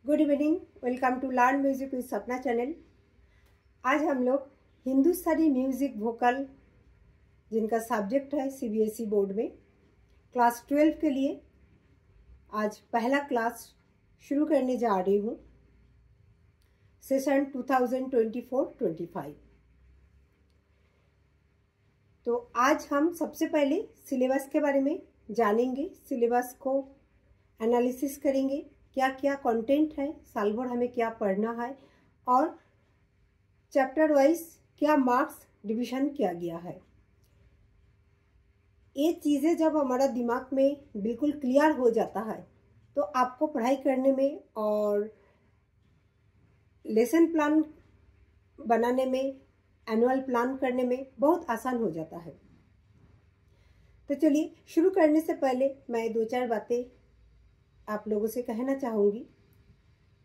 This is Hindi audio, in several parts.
Good evening, welcome to learn music with Sapna channel. आज हम लोग हिंदुस्तानी म्यूजिक वोकल जिनका सब्जेक्ट है सीबीएसई बोर्ड में क्लास 12 के लिए आज पहला क्लास शुरू करने जा रही हूँ। सेशन 2024-25। तो आज हम सबसे पहले सिलेबस के बारे में जानेंगे, सिलेबस को एनालिसिस करेंगे, क्या क्या कंटेंट है, साल भर हमें क्या पढ़ना है और चैप्टर वाइज क्या मार्क्स डिवीजन किया गया है। ये चीज़ें जब हमारा दिमाग में बिल्कुल क्लियर हो जाता है तो आपको पढ़ाई करने में और लेसन प्लान बनाने में, एनुअल प्लान करने में बहुत आसान हो जाता है। तो चलिए शुरू करने से पहले मैं दो चार बातें आप लोगों से कहना चाहूँगी।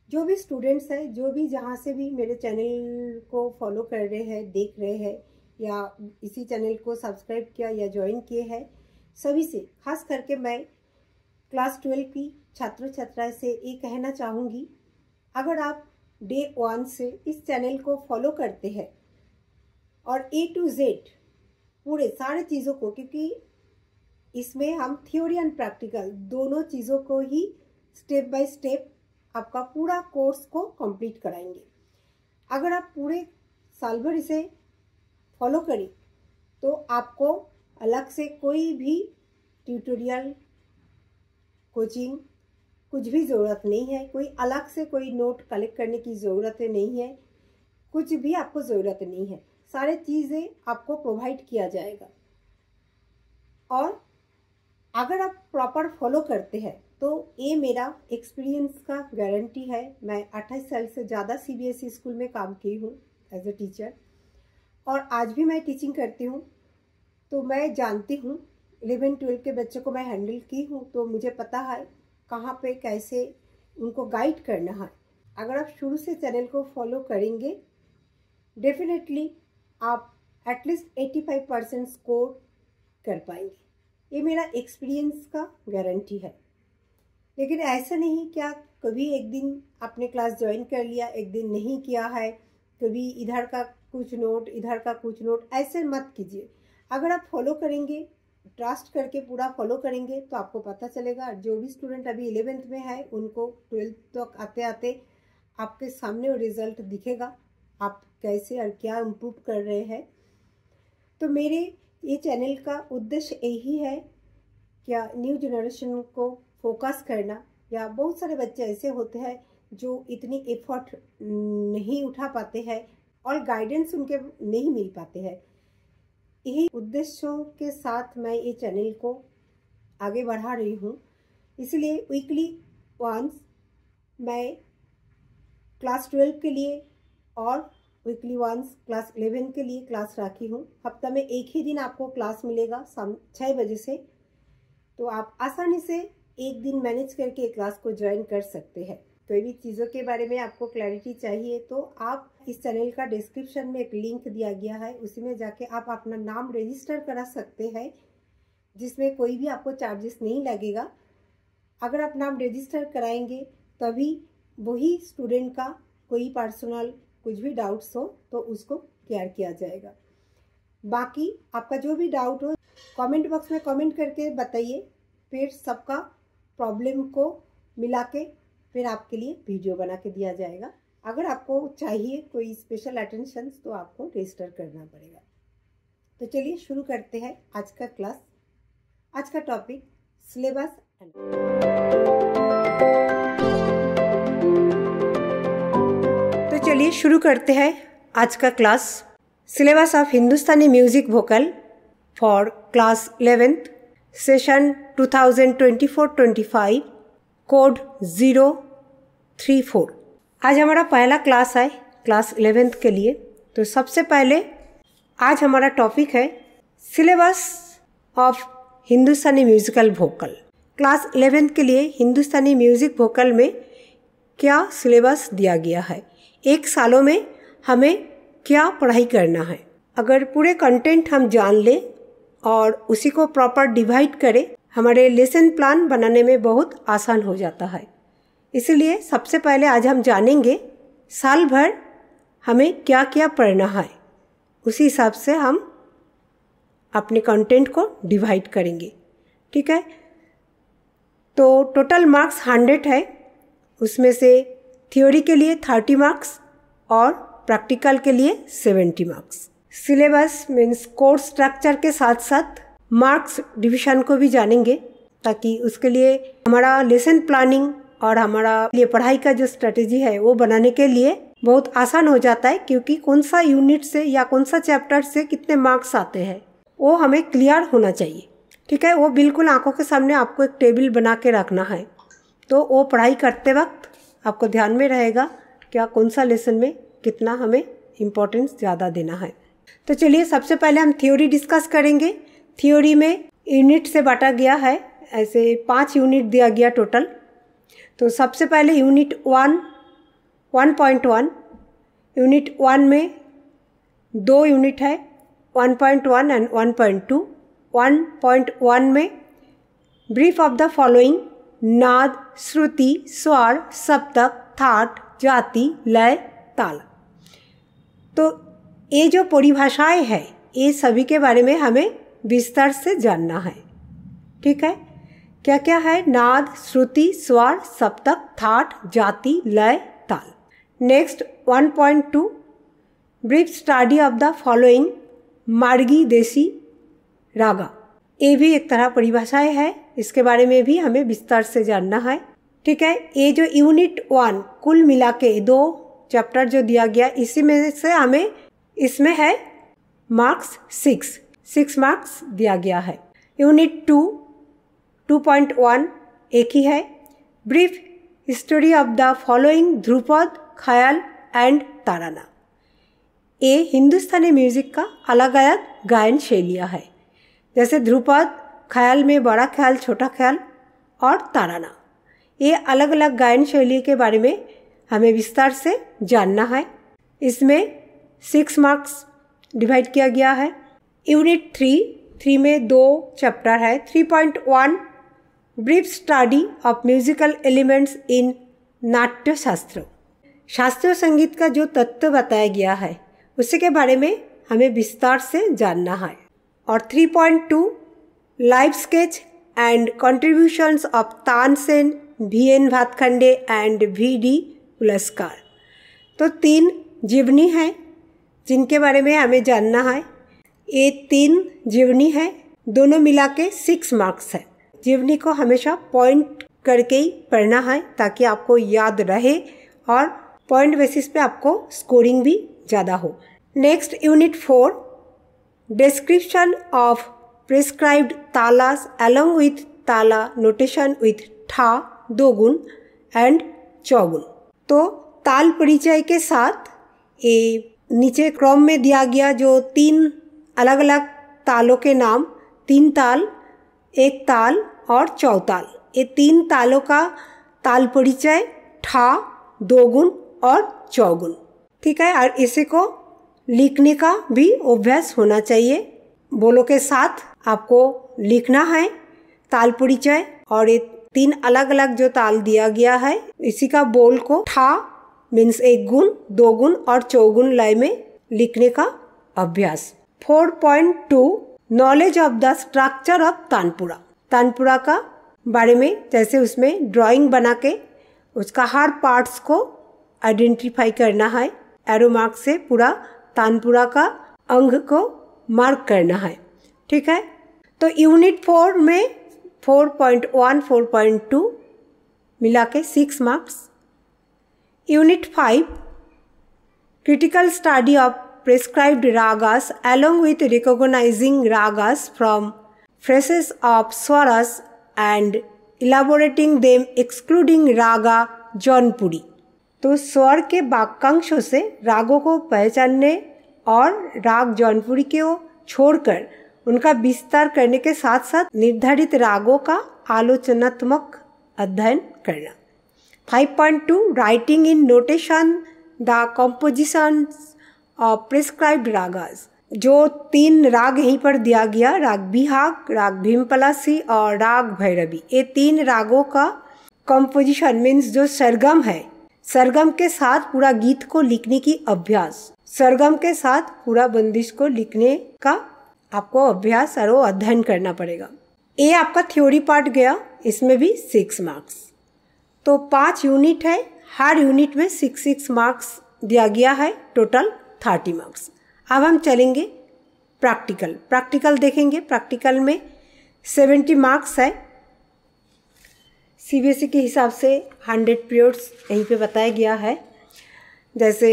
जो भी स्टूडेंट्स हैं, जो भी जहाँ से भी मेरे चैनल को फॉलो कर रहे हैं, देख रहे हैं या इसी चैनल को सब्सक्राइब किया या ज्वाइन किए हैं, सभी से खास करके मैं क्लास 12 की छात्र छात्राएं से ये कहना चाहूँगी, अगर आप डे 1 से इस चैनल को फॉलो करते हैं और A to Z पूरे सारे चीज़ों को, क्योंकि इसमें हम थ्योरी एंड प्रैक्टिकल दोनों चीज़ों को ही स्टेप बाय स्टेप आपका पूरा कोर्स को कंप्लीट कराएंगे। अगर आप पूरे साल भर इसे फॉलो करें तो आपको अलग से कोई भी ट्यूटोरियल, कोचिंग कुछ भी ज़रूरत नहीं है। कोई अलग से कोई नोट कलेक्ट करने की ज़रूरत नहीं है, कुछ भी आपको ज़रूरत नहीं है। सारे चीज़ें आपको प्रोवाइड किया जाएगा और अगर आप प्रॉपर फॉलो करते हैं तो ये मेरा एक्सपीरियंस का गारंटी है। मैं 28 साल से ज़्यादा सीबीएसई स्कूल में काम की हूँ एज ए टीचर और आज भी मैं टीचिंग करती हूँ। तो मैं जानती हूँ 11-12 के बच्चों को मैं हैंडल की हूँ, तो मुझे पता है कहाँ पे कैसे उनको गाइड करना है। अगर आप शुरू से चैनल को फॉलो करेंगे डेफिनेटली आप एटलीस्ट 85% स्कोर कर पाएंगे। ये मेरा एक्सपीरियंस का गारंटी है। लेकिन ऐसा नहीं क्या कभी एक दिन आपने क्लास ज्वाइन कर लिया, एक दिन नहीं किया है, कभी इधर का कुछ नोट इधर का कुछ नोट, ऐसे मत कीजिए। अगर आप फॉलो करेंगे, ट्रस्ट करके पूरा फॉलो करेंगे तो आपको पता चलेगा। जो भी स्टूडेंट अभी 11th में है उनको 12th तक आते आते आपके सामने वो रिज़ल्ट दिखेगा, आप कैसे और क्या इम्प्रूव कर रहे हैं। तो मेरे ये चैनल का उद्देश्य यही है क्या न्यू जनरेशन को फोकस करना, या बहुत सारे बच्चे ऐसे होते हैं जो इतनी एफर्ट नहीं उठा पाते हैं और गाइडेंस उनके नहीं मिल पाते हैं। यही उद्देश्यों के साथ मैं ये चैनल को आगे बढ़ा रही हूँ। इसलिए वीकली वंस मैं क्लास 12 के लिए और वीकली वंस क्लास 11 के लिए क्लास रखी हूँ। हफ्ता में एक ही दिन आपको क्लास मिलेगा शाम 6 बजे से, तो आप आसानी से एक दिन मैनेज करके क्लास को ज्वाइन कर सकते हैं। कोई भी चीज़ों के बारे में आपको क्लैरिटी चाहिए तो आप इस चैनल का डिस्क्रिप्शन में एक लिंक दिया गया है, उसी में जाके आप अपना नाम रजिस्टर करा सकते हैं, जिसमें कोई भी आपको चार्जेस नहीं लगेगा। अगर आप नाम रजिस्टर कराएंगे तभी वही स्टूडेंट का कोई पर्सनल कुछ भी डाउट्स हो तो उसको क्लियर किया जाएगा। बाकी आपका जो भी डाउट हो कमेंट बॉक्स में कमेंट करके बताइए, फिर सबका प्रॉब्लम को मिला के फिर आपके लिए वीडियो बना के दिया जाएगा। अगर आपको चाहिए कोई स्पेशल अटेंशन तो आपको रजिस्टर करना पड़ेगा। तो चलिए शुरू करते हैं आज का क्लास। आज का टॉपिक सिलेबस। तो चलिए शुरू करते हैं आज का class. Syllabus of Hindustani music vocal for class 11th session 2024-25 code 034। आज हमारा पहला क्लास है क्लास 11th के लिए। तो सबसे पहले आज हमारा टॉपिक है syllabus of Hindustani musical vocal. Class 11th के लिए हिंदुस्तानी म्यूजिक वोकल में क्या सिलेबस दिया गया है, एक सालों में हमें क्या पढ़ाई करना है। अगर पूरे कंटेंट हम जान लें और उसी को प्रॉपर डिवाइड करें, हमारे लेसन प्लान बनाने में बहुत आसान हो जाता है। इसलिए सबसे पहले आज हम जानेंगे साल भर हमें क्या क्या पढ़ना है। उसी हिसाब से हम अपने कंटेंट को डिवाइड करेंगे, ठीक है। तो टोटल मार्क्स 100 है, उसमें से थ्योरी के लिए 30 मार्क्स और प्रैक्टिकल के लिए 70 marks. Syllabus means course structure के साथ साथ मार्क्स डिवीजन को भी जानेंगे, ताकि उसके लिए हमारा लेसन प्लानिंग और हमारा लिए पढ़ाई का जो स्ट्रेटेजी है वो बनाने के लिए बहुत आसान हो जाता है, क्योंकि कौन सा यूनिट से या कौन सा चैप्टर से कितने मार्क्स आते हैं वो हमें क्लियर होना चाहिए, ठीक है। वो बिल्कुल आंखों के सामने आपको एक टेबल बना के रखना है, तो वो पढ़ाई करते वक्त आपको ध्यान में रहेगा क्या कौन सा लेसन में कितना हमें इम्पोर्टेंस ज़्यादा देना है। तो चलिए सबसे पहले हम थ्योरी डिस्कस करेंगे। थ्योरी में यूनिट से बांटा गया है, ऐसे 5 यूनिट दिया गया टोटल। तो सबसे पहले यूनिट 1.1 यूनिट 1 में 2 यूनिट है, 1.1 एंड 1.2। 1.1 में ब्रीफ ऑफ द फॉलोइंग नाद, श्रुति, स्वर, सप्तक, थाट, जाति, लय, ताल। तो ये जो परिभाषाएं हैं ये सभी के बारे में हमें विस्तार से जानना है, ठीक है। क्या क्या है? नाद, श्रुति, स्वर, सप्तक, थाट, जाति, लय, ताल। Next 1.2 brief study of the following मार्गी देसी रागा। ये भी एक तरह परिभाषाएं है, इसके बारे में भी हमें विस्तार से जानना है, ठीक है। ये जो यूनिट 1 कुल मिला के 2 चैप्टर जो दिया गया, इसी में से हमें इसमें है मार्क्स 6 मार्क्स दिया गया है। यूनिट 2.1 एक ही है, brief history of the following Dhrupad, ख्याल एंड ताराना। ये हिंदुस्तानी म्यूजिक का अलग अलग गायन शैलियाँ है, जैसे ध्रुपद, ख्याल में बड़ा ख्याल, छोटा ख्याल और ताराना। ये अलग अलग गायन शैली के बारे में हमें विस्तार से जानना है। इसमें 6 मार्क्स डिवाइड किया गया है। यूनिट 3 में 2 चैप्टर है। 3.1 brief study of musical elements in नाट्य शास्त्र। शास्त्रीय संगीत का जो तत्व बताया गया है उसी के बारे में हमें विस्तार से जानना है। और 3.2 live sketch and contributions of Tansen, VN Bhatkhande and VD पुरस्कार। तो 3 जीवनी हैं जिनके बारे में हमें जानना है। ये 3 जीवनी है, दोनों मिला के 6 मार्क्स है। जीवनी को हमेशा पॉइंट करके ही पढ़ना है ताकि आपको याद रहे और पॉइंट बेसिस पे आपको स्कोरिंग भी ज़्यादा हो। Next unit 4 description of prescribed talas along with tala notation with tha, dogun and चौगुन। तो ताल परिचय के साथ ये नीचे क्रम में दिया गया जो 3 अलग अलग तालों के नाम, 3 ताल, 1 ताल और चौताल, ये 3 तालों का ताल परिचय ठा, दोगुन और चौगुन, ठीक है। और इसी को लिखने का भी अभ्यास होना चाहिए। बोलों के साथ आपको लिखना है ताल परिचय, और ये 3 अलग अलग जो ताल दिया गया है इसी का बोल को ठा मीन्स 1 गुण, 2 गुण और चौगुन लय में लिखने का अभ्यास। 4.2 knowledge of the structure of tanpura. Tanpura का बारे में जैसे उसमें ड्राइंग बना के उसका हर पार्ट्स को आइडेंटिफाई करना है, एरो मार्क से पूरा तानपुरा का अंग को मार्क करना है, ठीक है। तो यूनिट 4 में 4.1, 4.2 मिला के 6 marks. Unit 5 critical study of prescribed ragas along with recognizing ragas from phrases of swaras and elaborating them excluding raga Jaunpuri. तो स्वर के वाक्यांशों से रागों को पहचानने और राग जौनपुरी को छोड़कर उनका विस्तार करने के साथ साथ निर्धारित रागों का आलोचनात्मक अध्ययन करना। 5.2 writing in notation the compositions of prescribed ragas. जो 3 राग यहीं पर दिया गया, राग बिहाग, राग भीमपलासी और राग भैरवी, ये 3 रागों का कंपोजिशन मीन्स जो सरगम है, सरगम के साथ पूरा गीत को लिखने की अभ्यास, सरगम के साथ पूरा बंदिश को लिखने का आपको अभ्यास और अध्ययन करना पड़ेगा। ये आपका थ्योरी पार्ट गया, इसमें भी 6 मार्क्स। तो 5 यूनिट है, हर यूनिट में 6 मार्क्स दिया गया है, टोटल 30 मार्क्स। अब हम चलेंगे प्रैक्टिकल देखेंगे। प्रैक्टिकल में 70 मार्क्स है। सीबीएसई के हिसाब से 100 पीरियड्स यहीं पे बताया गया है। जैसे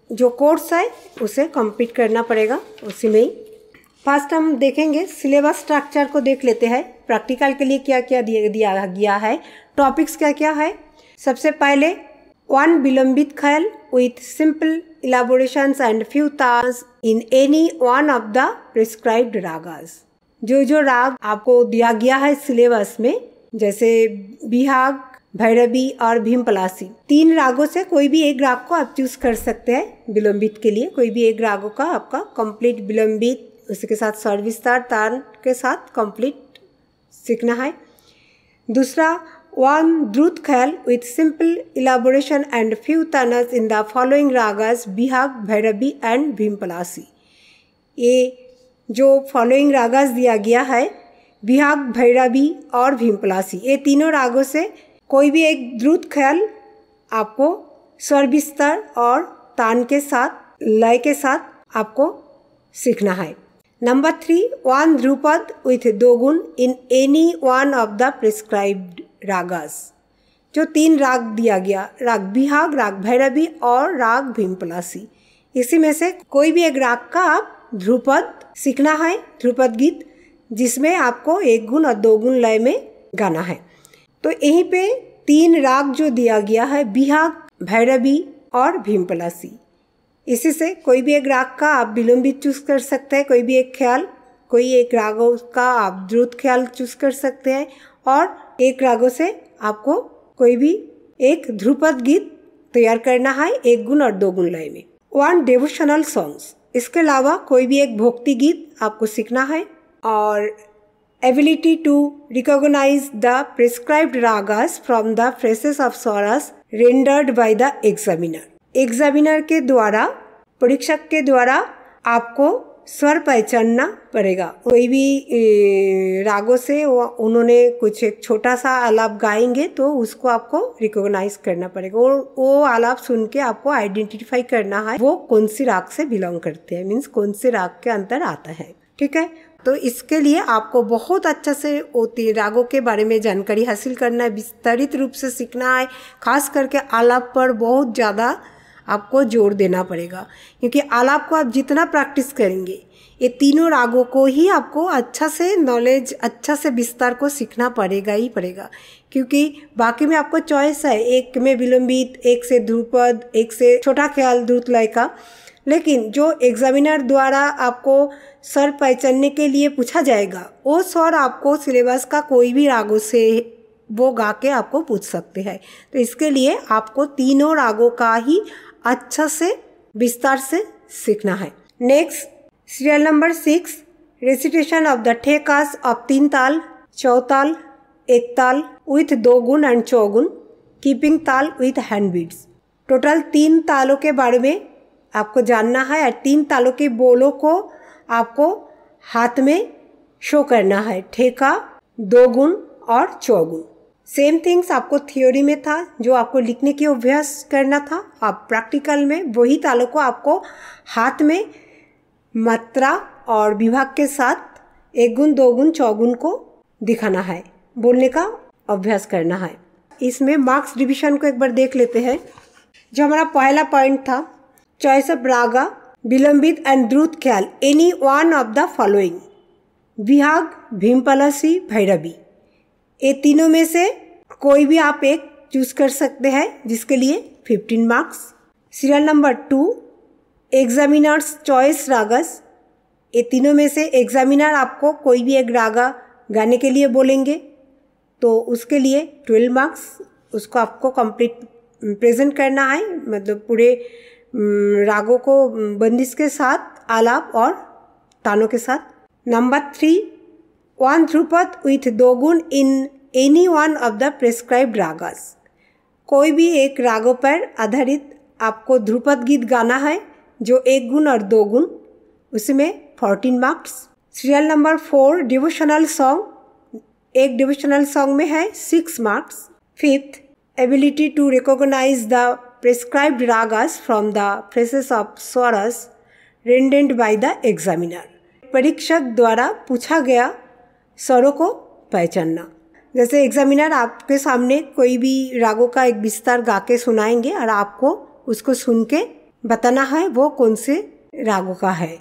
जो कोर्स है उसे कंप्लीट करना पड़ेगा उसी में ही। फर्स्ट हम देखेंगे सिलेबस स्ट्रक्चर को देख लेते हैं। प्रैक्टिकल के लिए क्या क्या दिया गया है, टॉपिक्स क्या क्या है। सबसे पहले 1 विलंबित ख्याल with simple elaborations and few Tas in any one of the prescribed ragas। जो राग आपको दिया गया है सिलेबस में, जैसे बिहाग, भैरवी और भीमपलासी, 3 रागों से कोई भी एक राग को आप चूज कर सकते हैं। विलंबित के लिए कोई भी एक रागों का आपका कंप्लीट विलंबित, उसके साथ स्वर विस्तार, तान के साथ कंप्लीट सीखना है। दूसरा 1 द्रुत ख्याल with simple elaboration and few tanas in the following ragas Bihag, Bhairavi and Bhimpalasi. ये जो फॉलोइंग रागास दिया गया है, बिहाग, भैरवी और भीमपलासी, ये तीनों रागों से कोई भी एक द्रुत ख्याल आपको स्वर विस्तार और तान के साथ, लय के साथ आपको सीखना है। नंबर 3 1 ध्रुपद with 2 गुण in any one of the prescribed ragas. जो 3 राग दिया गया, राग बिहाग, राग भैरवी और राग भीमपलासी, इसी में से कोई भी एक राग का आप ध्रुपद सीखना है, ध्रुपद गीत, जिसमें आपको 1 गुण और 2 गुण लय में गाना है। तो यहीं पे 3 राग जो दिया गया है, बिहाग, भैरवी और भीमपलासी, इसी से कोई भी एक राग का आप विलंबित चूज कर सकते हैं, कोई भी एक ख्याल, कोई एक रागों का आप द्रुत ख्याल चूज कर सकते हैं, और एक रागों से आपको कोई भी एक ध्रुपद गीत तैयार करना है 1 गुण और 2 गुण लय में। 1 डिवोशनल सॉन्ग्स, इसके अलावा कोई भी एक भक्ति गीत आपको सीखना है। और ability to recognise the prescribed ragas from the phrases of swaras rendered by the examiner के द्वारा, परीक्षक के द्वारा आपको स्वर पहचानना पड़ेगा। कोई भी रागों से उन्होंने कुछ एक छोटा सा आलाप गाएंगे तो उसको आपको रिकॉग्नाइज करना पड़ेगा। वो आलाप सुन के आपको आइडेंटिफाई करना है वो कौन सी राग से बिलोंग करते हैं, मीन्स कौन से राग के अंदर आता है। ठीक है, तो इसके लिए आपको बहुत अच्छा से रागों के बारे में जानकारी हासिल करना है, विस्तारित रूप से सीखना है। खास करके आलाप पर बहुत ज़्यादा आपको जोर देना पड़ेगा, क्योंकि आलाप को आप जितना प्रैक्टिस करेंगे, ये तीनों रागों को ही आपको अच्छा से नॉलेज, अच्छा से विस्तार को सीखना पड़ेगा ही पड़ेगा। क्योंकि बाकी में आपको चॉइस है, एक में विलंबित, एक से ध्रुपद, एक से छोटा ख्याल द्रुत लय का, लेकिन जो एग्जामिनर द्वारा आपको स्वर पहचानने के लिए पूछा जाएगा, वो स्वर आपको सिलेबस का कोई भी रागों से वो गा के आपको पूछ सकते हैं। तो इसके लिए आपको तीनों रागों का ही अच्छा से विस्तार से सीखना है। Next serial number 6 recitation of the thekas of 3 tal, चौताल, एक ताल विथ 2 गुण एंड 4 गुण, कीपिंग ताल विथ हैंड बीट्स। टोटल 3 तालों के बारे में आपको जानना है और 3 तालों के बोलों को आपको हाथ में शो करना है, ठेका, 2 गुण और 4 गुण। सेम थिंग्स आपको थ्योरी में था, जो आपको लिखने की अभ्यास करना था, आप प्रैक्टिकल में वही तालों को आपको हाथ में मात्रा और विभाग के साथ 1 गुण, 2 गुण, 4 गुण को दिखाना है, बोलने का अभ्यास करना है। इसमें मार्क्स डिवीजन को एक बार देख लेते हैं। जो हमारा पहला पॉइंट था, चॉइस ऑफ रागा, विलंबित एंड द्रुत ख्याल, any one of the following, Bihag, Bhimpalasi, Bhairavi, ये तीनों में से कोई भी आप एक चूज कर सकते हैं, जिसके लिए 15 marks. Serial number 2 examiner's choice ragas, ये तीनों में से एग्जामिनर आपको कोई भी एक रागा गाने के लिए बोलेंगे, तो उसके लिए 12 मार्क्स, उसको आपको कंप्लीट प्रेजेंट करना है, मतलब पूरे रागों को बंदिश के साथ, आलाप और तानों के साथ। नंबर 3 1 ध्रुपद विथ 2 गुण in any one of the prescribed ragas. कोई भी एक रागों पर आधारित आपको ध्रुपद गीत गाना है जो 1 गुण और 2 गुण, उसमें 14 marks. Serial number 4 devotional song, एक डिवोशनल सॉन्ग में है 6 marks. 5th ability to recognise the prescribed ragas from the phrases of swaras rendered by the examiner. परीक्षक द्वारा पूछा गया स्वरों को पहचानना। जैसे एग्जामिनर आपके सामने कोई भी रागों का एक विस्तार गा के सुनाएंगे और आपको उसको सुन के बताना है वो कौन से रागों का है।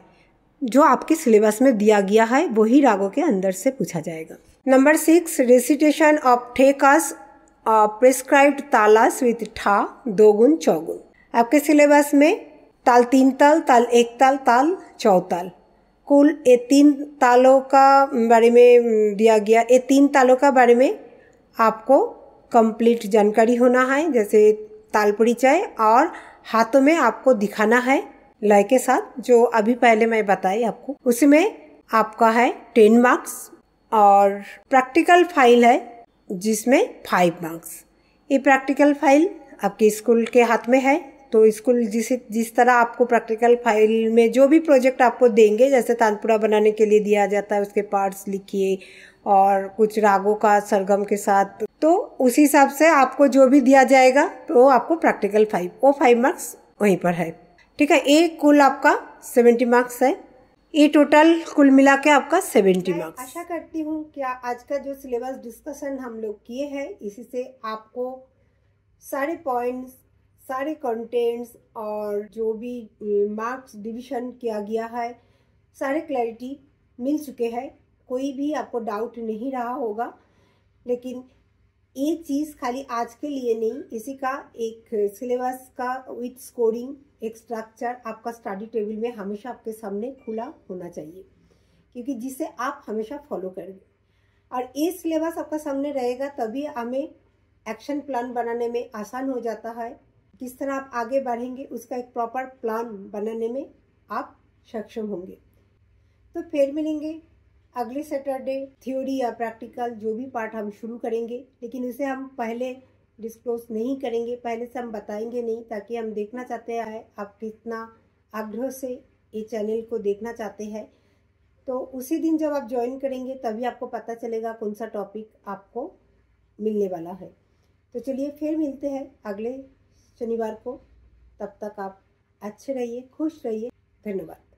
जो आपके सिलेबस में दिया गया है वही रागों के अंदर से पूछा जाएगा। Number 6 recitation of thekas prescribed talas with tha 2 गुण 4 गुण। आपके सिलेबस में ताल 3 ताल, ताल 1 ताल, ताल 4 ताल, कुल ये 3 तालों का बारे में दिया गया। ये 3 तालों का बारे में आपको कंप्लीट जानकारी होना है। जैसे ताल परिचय और हाथों में आपको दिखाना है लय के साथ, जो अभी पहले मैं बताई आपको। उसमें आपका है 10 मार्क्स और प्रैक्टिकल फाइल है जिसमें 5 मार्क्स। ये प्रैक्टिकल फाइल आपके स्कूल के हाथ में है, तो स्कूल जिस तरह आपको प्रैक्टिकल फाइल में जो भी प्रोजेक्ट आपको देंगे, जैसे तानपुरा बनाने के लिए दिया जाता है उसके पार्ट्स लिखिए और कुछ रागों का सरगम के साथ, तो उसी हिसाब से आपको जो भी दिया जाएगा तो आपको प्रैक्टिकल 5 मार्क्स वहीं पर है। ठीक है, एक कुल आपका 70 मार्क्स है। ये टोटल कुल मिला के आपका 70 मार्क्स। आशा करती हूँ कि आज का जो सिलेबस डिस्कशन हम लोग किए हैं इसी से आपको सारे पॉइंट्स, सारे कंटेंट्स और जो भी मार्क्स डिवीजन किया गया है सारे क्लैरिटी मिल चुके हैं। कोई भी आपको डाउट नहीं रहा होगा। लेकिन ये चीज़ खाली आज के लिए नहीं, इसी का एक सिलेबस का विथ स्कोरिंग एक स्ट्रक्चर आपका स्टडी टेबल में हमेशा आपके सामने खुला होना चाहिए, क्योंकि जिसे आप हमेशा फॉलो करेंगे। और ये सिलेबस आपका सामने रहेगा तभी हमें एक्शन प्लान बनाने में आसान हो जाता है। किस तरह आप आगे बढ़ेंगे उसका एक प्रॉपर प्लान बनाने में आप सक्षम होंगे। तो फिर मिलेंगे अगले सैटरडे। थ्योरी या प्रैक्टिकल जो भी पार्ट हम शुरू करेंगे, लेकिन उसे हम पहले डिस्क्लोज नहीं करेंगे, पहले से हम बताएंगे नहीं, ताकि हम देखना चाहते हैं आप कितना आग्रह से ये चैनल को देखना चाहते हैं। तो उसी दिन जब आप ज्वाइन करेंगे तभी आपको पता चलेगा कौन सा टॉपिक आपको मिलने वाला है। तो चलिए फिर मिलते हैं अगले शनिवार को। तब तक आप अच्छे रहिए, खुश रहिए। धन्यवाद।